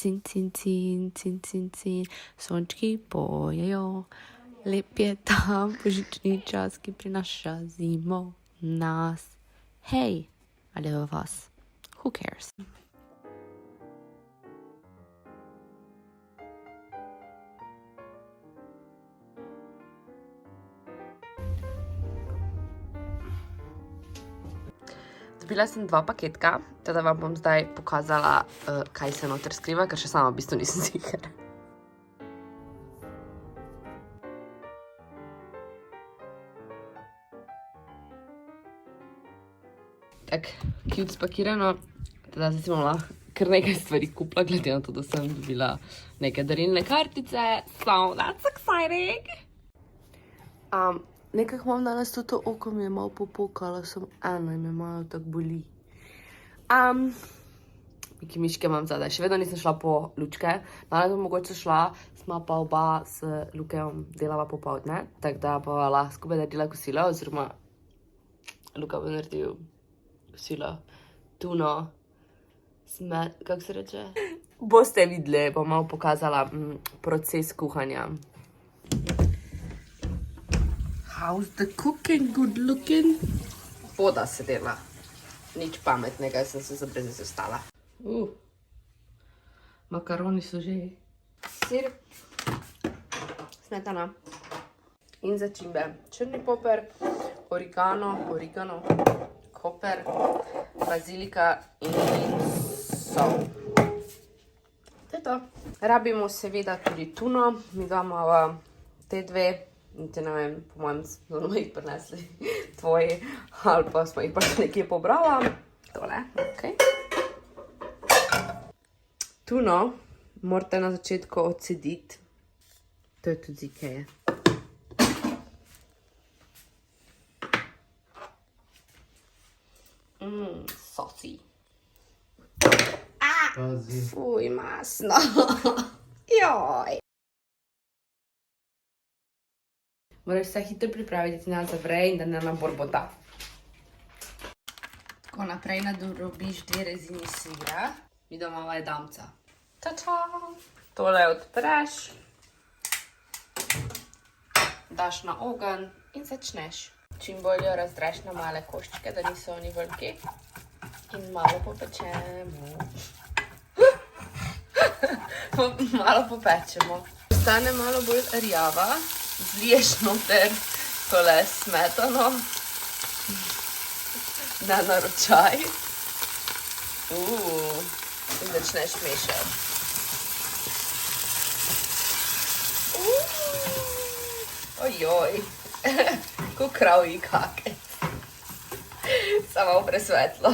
cin, cin, cin, cin, cin, cin, sončki pojejo. Lep je ta božični čas, ki prinaša zimo nas. Hej, ali v vas? Who cares? Dobila sem 2 paketka, teda vam bom zdaj pokazala, kaj se noter skriva, ker še sama v bistvu nisem ziher. Tak, cute spakirano, teda zdaj si bom lahko kar nekaj stvari kupila, glede na to, da sem dobila neke darilne kartice, so that's exciting! Nekako imam danes tudi oko, mi je malo popokala, sem ena in me malo tako boli. Neki miške imam zadaj, še vedno nisem šla po lučke, danes bom mogoče šla, sma pa oba s Lukejem delava popoldne, tako da bova lahko skupaj naredila kosilo, oziroma Luka bo naredil kosilo, tuno, kako se reče? Boste videli, bom malo pokazala proces kuhanja. How's the cooking? Good looking? Voda se dela. Nič pametnega, sem se zabrez ostala. Makaroni so že. Sir, smetana in začimbe. Črni poper, origano, koper, bazilika in sol. To je to. Rabimo seveda tudi tuno. Mi dva imava te dve. Niti ne vem, po mojem smo jih prinesli tvoji, ali pa smo jih pač nekje pobrala. Tole, okej. Tuno morate na začetku odcediti. To je tudi zikeje. Sosi. Fuj, masno. Joj. Moraš se hitro pripraviti, da ti ne zavre in da ne naborbota. Tako naprej nadrobiš 2 rezini sira. Mi doma je damca. Ta-ta! Tole odpreš. Daš na ogenj in začneš. Čim bolj jo razdreš na male koščke, da niso oni veliki. In malo popečemo. Malo popečemo. Ostane malo bolj rjava. Zliješ noter tole smetano na naročaj in začneš mešati. Ojoj, ko kravji kakec. Samo presvetlo.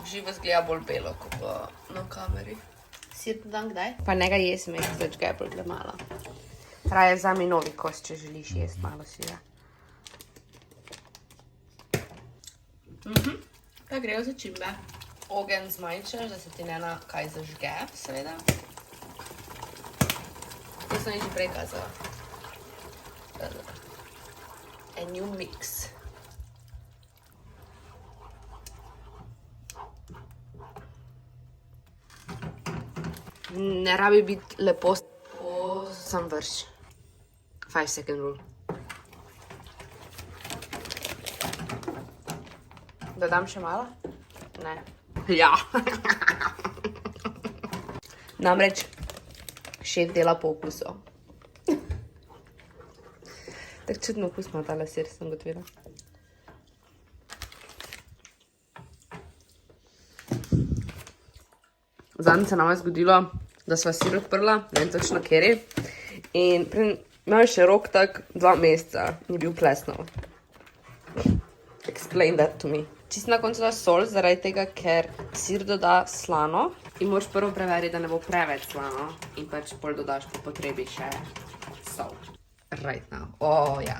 Živo zgleda bolj belo, kot pa na kameri. Sir dodam kdaj? Pa ne ga jes meš, zač ga je bolj malo. Raje vzami novi kost, če želiš jesti malo sira. Pa grejo začimbe. Ogenj zmanjšaš, da se ti ne na kaj zažge, seveda. To sem že prej kazala. And you mix. Ne rabi biti lepo, sam vrš. 5 second rule. Dodam še malo? Ne. Ja. Namreč šef dela po okusu. Tak čudno okus ima tale sir, sem gotovila. Zadnjič se nama je zgodilo, da sva sir odprla, ne vem točno kjeri, in imel še rok tak 2 meseca in je bil plesnov. Explain that to me. Čisto na koncu daš sol, zaradi tega, ker sir doda slano in moraš prvo preveriti, da ne bo preveč slano in pač pol dodaš po potrebi še sol. Right now. Ja.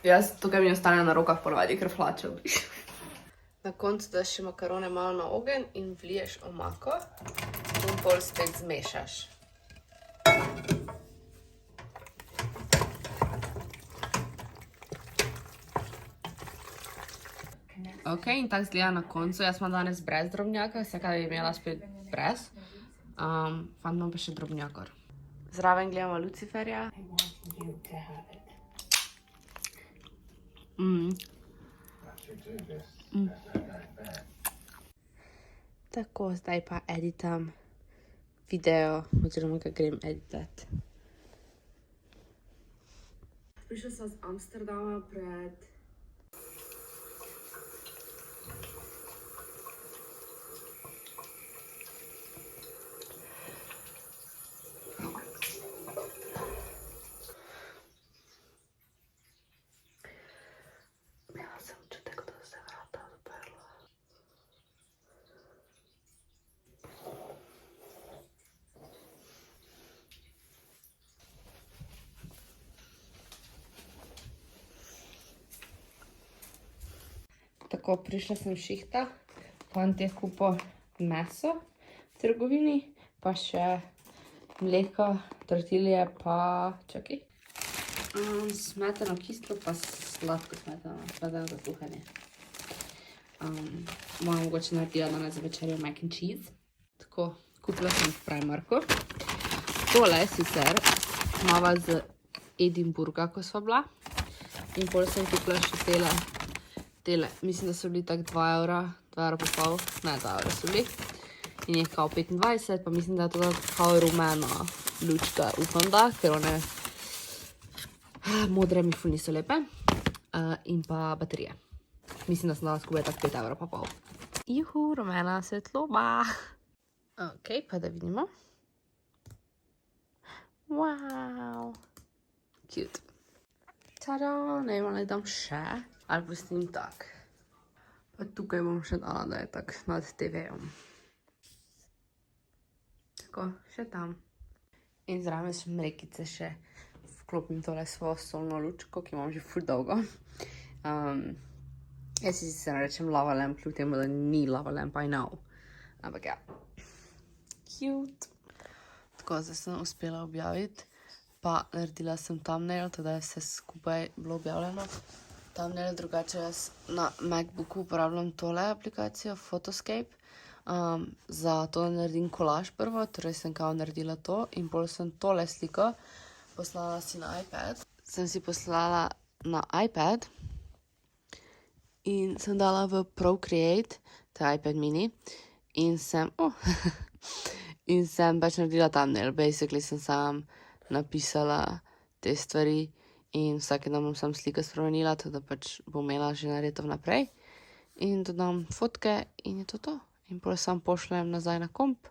Jaz tukaj mi ostane na rokah ponovadi, ker hlačem. Na koncu daš še makarone malo na ogenj in vliješ omako in pol spet zmešaš. Ok, in tako zgleda na koncu. Jaz imam danes brez drobnjaka, vsega bi imela spet brez. Fant imam pa še drobnjakor. Zraven gledamo Luciferja. I wanted you to have it. Tako, zdaj pa editam video, oziroma ga grem editat. Prišla sem z Amsterdama pred... Imela sem občutek, da se vrata odprla. Tako, prišla sem šihta, fant je kupil meso v trgovini, pa še mleko, tortilje, pa čakaj. Smetano kislo, pa sladko smetano za kuhanje. Moja mogoče naredila danes za večerjo mac and cheese. Tako, kupila sem v Primarku. Tole sicer mava z Edinburga, ko sva bila. In pol sem kupila še tele, mislim, da so bili tak 2 evra, 2 evra pa pol, ne 2 evra so bili. In je kao 25, pa mislim, da je to kao rumena lučka, upam da, ker one modre mi ful niso lepe. In pa baterije. Mislim, da sem dala skupaj tak 5 evra pa pol. Juhu, rumena svetloba. Ok, pa da vidimo. Wow. Cute. Tada, ne vem, ali dam še. Ali pustim tak. Pa tukaj bom še dala, da je tak nad TV-om. Tako, še tam. In zraven sem rekice še vklopim tole svojo solno lučko, ki imam že ful dolgo. Jaz si sicer rečem lava lamp, kljub temu, da ni lava lamp, I know. Ampak ja. Cute. Tako, zdaj sem uspela objaviti. Pa naredila sem thumbnail, teda je vse skupaj bilo objavljeno. Thumbnail, drugače jaz na MacBooku uporabljam tole aplikacijo, Photoscape. Za to, da naredim kolaž prvo, torej sem kao naredila to in pol sem tole sliko poslala si na iPad. Sem si poslala na iPad in sem dala v Procreate, to je iPad mini, in sem, in sem pač naredila thumbnail. Basically sem sam napisala te stvari in vsake dan bom sam slike spremenila, tako da pač bom imela že nareto vnaprej. In dodam fotke in je to to. In pol sam pošljem nazaj na komp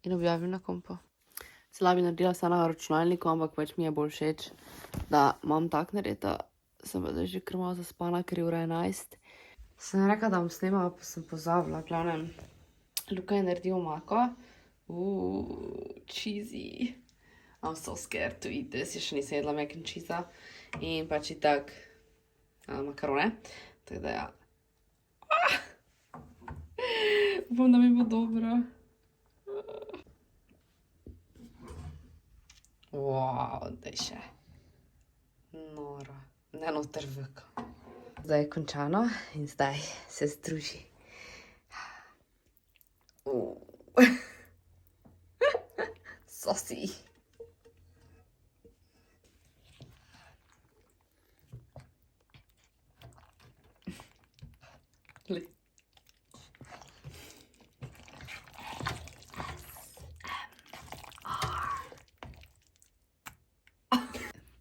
in objavim na kompu. Cela bi naredila vse na računalniku, ampak pač mi je bolj všeč, da imam tak naredito. Sem pa že kar malo zaspana, ker je ura 11. Sem rekla, da bom snemala, pa sem pozabila. Glavnem, Luka je naredil omako. Cheesy. I'm so scared to eat this. Jaz še nisem jedla mac and cheese-a. In pač itak makarone. Tako da ja. Upam, da mi bo dobro. Wow, daj še. Noro. Ne noter vka. Zdaj je končano in zdaj se združi. Sosi.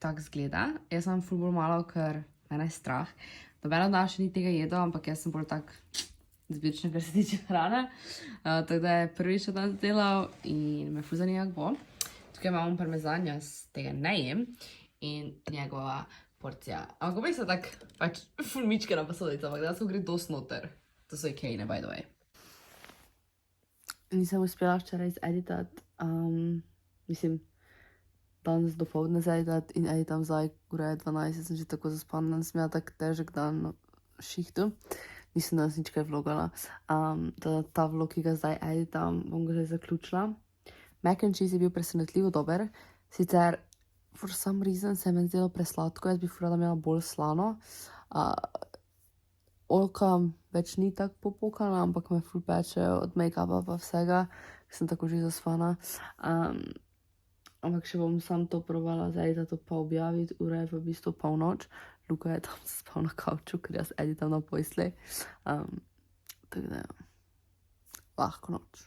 Tako zgleda. Jaz sem ful bolj malo, ker mene je strah. Nobena od nas še ni tega jedla, ampak jaz sem bolj tak zbirčna, kar se tiče hrane. Tako da je prvič dan delal in me ful zanima, kako bo. Tukaj imamo parmezan, jaz tega ne jem. In njegova porcija. Ampak bi se tak pač ful mičke na posodico, ampak danes gre dost noter. To so ikejne, by the way. Nisem uspela včeraj editati, mislim, danes dopoldne editati in editam zdaj, ura je 12, sem že tako zaspana, danes imela tak težek dan na šihtu. Nisem danes nič kaj vlogala. Ta vlog, ki ga zdaj editam, bom ga zdaj zaključila. Mac and cheese je bil presenetljivo dober. Sicer, for some reason, se mi je zdelo presladko, jaz bi furala imela bolj slano. Oljka več ni tako popokana, ampak me ful peče od make-upa pa vsega, sem tako že zaspana. Ampak še bom sam to provala za edita to pa objaviti, ura je v bistvu polnoč. Luka je tam spal na kavču, ker jaz editam na posli. Tako da, lahko noč.